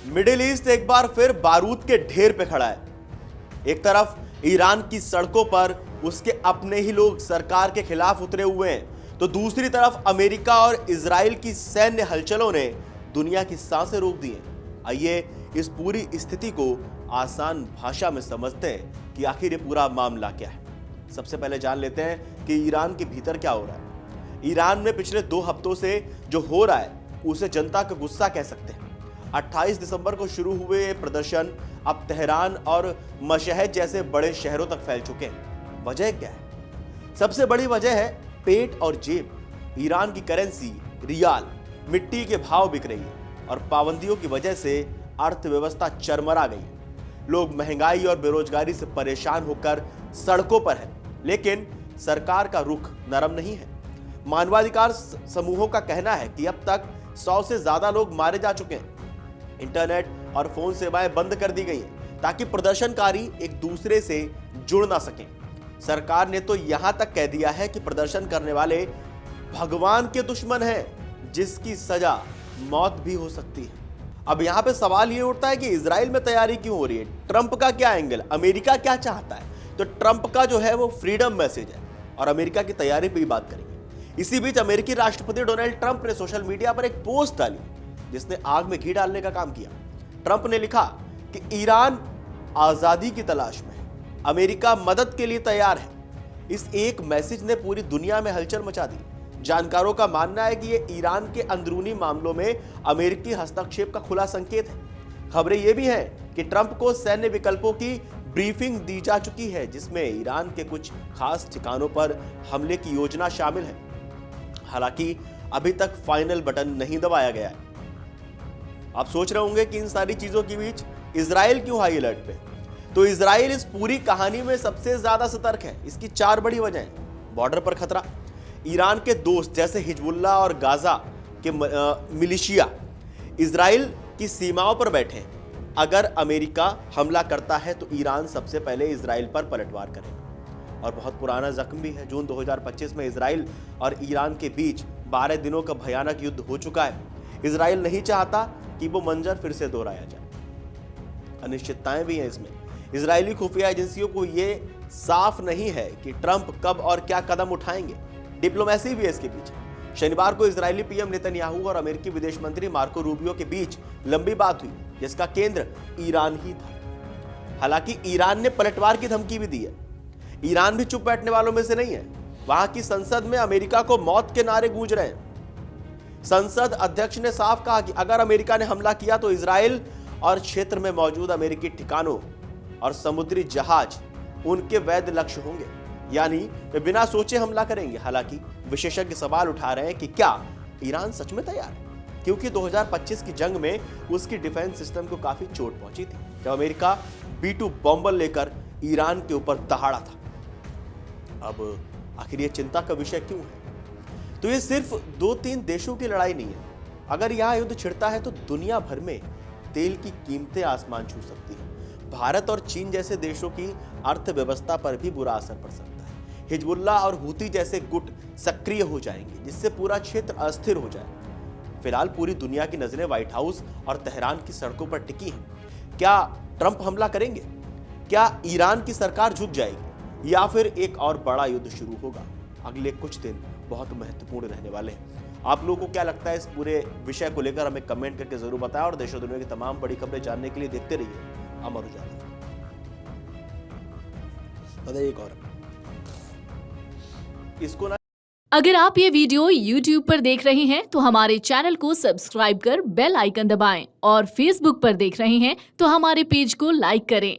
Middle east एक बार फिर बारूद के ढेर पे खड़ा है। एक तरफ ईरान की सड़कों पर उसके अपने ही लोग सरकार के खिलाफ उतरे हुए हैं, तो दूसरी तरफ अमेरिका और इजराइल की सैन्य हलचलों ने दुनिया की सांसें रोक दी हैं। आइए इस पूरी स्थिति को आसान भाषा में समझते हैं कि आखिर ये पूरा मामला क्या है। सबसे पहले जान लेते हैं कि ईरान के भीतर क्या हो रहा है। ईरान में पिछले 2 हफ्तों से जो हो रहा है उसे जनता का गुस्सा कह सकते हैं। 28 दिसंबर को शुरू हुए ये प्रदर्शन अब तेहरान और मशहद जैसे बड़े शहरों तक फैल चुके हैं। वजह क्या है? सबसे बड़ी वजह है पेट और जेब। ईरान की करेंसी रियाल मिट्टी के भाव बिक रही है और पाबंदियों की वजह से अर्थव्यवस्था चरमरा गई है। लोग महंगाई और बेरोजगारी से परेशान होकर सड़कों पर हैं, लेकिन सरकार का रुख नरम नहीं है। मानवाधिकार समूहों का कहना है कि अब तक 100 से ज्यादा लोग मारे जा चुके हैं। इंटरनेट और फोन सेवाएं बंद कर दी गई हैं ताकि प्रदर्शनकारी एक दूसरे से जुड़ ना सकें। सरकार ने तो यहां तक कह दिया है कि प्रदर्शन करने वाले भगवान के दुश्मन हैं, जिसकी सजा मौत भी हो सकती है। अब यहां पे सवाल ये उठता है कि इजराइल में तैयारी क्यों हो रही है? ट्रंप का क्या एंगल? अमेरिका क्या चाहता है? तो ट्रंप का जो है वो फ्रीडम मैसेज है और अमेरिका की तैयारी पे ही बात करेंगे। इसी बीच अमेरिकी राष्ट्रपति डोनाल्ड ट्रंप ने सोशल मीडिया पर एक पोस्ट डाली जिसने आग में घी डालने का काम किया। ट्रंप ने लिखा कि ईरान आजादी की तलाश में है, अमेरिका मदद के लिए तैयार है। इस एक मैसेज ने पूरी दुनिया में हलचल मचा दी। जानकारों का मानना है कि यह ईरान के अंदरूनी मामलों में अमेरिकी हस्तक्षेप का खुला संकेत है। खबरें यह भी हैं कि ट्रंप को सैन्य विकल्पों की ब्रीफिंग दी जा चुकी है, जिसमें ईरान के कुछ खास ठिकानों पर हमले की योजना शामिल है। हालांकि अभी तक फाइनल बटन नहीं दबाया गया है। आप सोच रहे होंगे कि इन सारी चीजों के बीच इजराइल क्यों हाई अलर्ट पे? तो इजराइल इस पूरी कहानी में सबसे ज्यादा सतर्क है। इसकी 4 बड़ी वजहें। बॉर्डर पर खतरा, ईरान के दोस्त जैसे हिजबुल्लाह और गाजा के मिलिशिया इजराइल की सीमाओं पर बैठे हैं। अगर अमेरिका हमला करता है तो ईरान सबसे पहले इजराइल पर पलटवार करेगा। और बहुत पुराना जख्म भी है। जून 2025 में इजराइल और ईरान के बीच 12 दिनों का भयानक युद्ध हो चुका है। इजराइल नहीं चाहता कि वो मंजर फिर से दोहराया जाए। अनिश्चितताएं भी हैं इसमें। इजरायली खुफिया एजेंसियों को यह साफ नहीं है कि ट्रंप कब और क्या कदम उठाएंगे। डिप्लोमेसी भी है इसके पीछे। शनिवार को इजरायली पीएम नेतन्याहू और अमेरिकी विदेश मंत्री मार्को रूबियो के बीच लंबी बात हुई, जिसका केंद्र ईरान ही था। हालांकि ईरान ने पलटवार की धमकी भी दी है। ईरान भी चुप बैठने वालों में से नहीं है। वहां की संसद में अमेरिका को मौत के नारे गूंज रहे हैं। संसद अध्यक्ष ने साफ कहा कि अगर अमेरिका ने हमला किया तो इजराइल और क्षेत्र में मौजूद अमेरिकी ठिकानों और समुद्री जहाज उनके वैध लक्ष्य होंगे, यानी वे बिना सोचे हमला करेंगे। हालांकि विशेषज्ञ सवाल उठा रहे हैं कि क्या ईरान सच में तैयार है, क्योंकि 2025 की जंग में उसकी डिफेंस सिस्टम को काफी चोट पहुंची थी जब अमेरिका B-2 बॉम्बर लेकर ईरान के ऊपर दहाड़ा था। अब आखिर ये चिंता का विषय क्यों है? तो ये सिर्फ 2-3 देशों की लड़ाई नहीं है। अगर यहां युद्ध छिड़ता है तो दुनिया भर में तेल की कीमतें आसमान छू सकती हैं। भारत और चीन जैसे देशों की अर्थव्यवस्था पर भी बुरा असर पड़ सकता है। हिजबुल्लाह और हूती जैसे गुट सक्रिय हो जाएंगे, जिससे पूरा क्षेत्र अस्थिर हो जाए। फिलहाल पूरी दुनिया की नजरें व्हाइट हाउस और तेहरान की सड़कों पर टिकी हैं। क्या ट्रंप हमला करेंगे? क्या ईरान की सरकार झुक जाएगी या फिर एक और बड़ा युद्ध शुरू होगा? अगले कुछ दिन बहुत महत्वपूर्ण रहने वाले हैं। आप लोगों को क्या लगता है इस पूरे विषय को लेकर? हमें कमेंट करके जरूर बताएं और देश और दुनिया की तमाम बड़ी खबरें जानने के लिए देखते रहिए अमर उजाला। एक और इसको ना, अगर आप ये वीडियो YouTube पर देख रहे हैं तो हमारे चैनल को सब्सक्राइब कर बेल आइकन दबाएं और Facebook पर देख रहे हैं तो हमारे पेज को लाइक करें।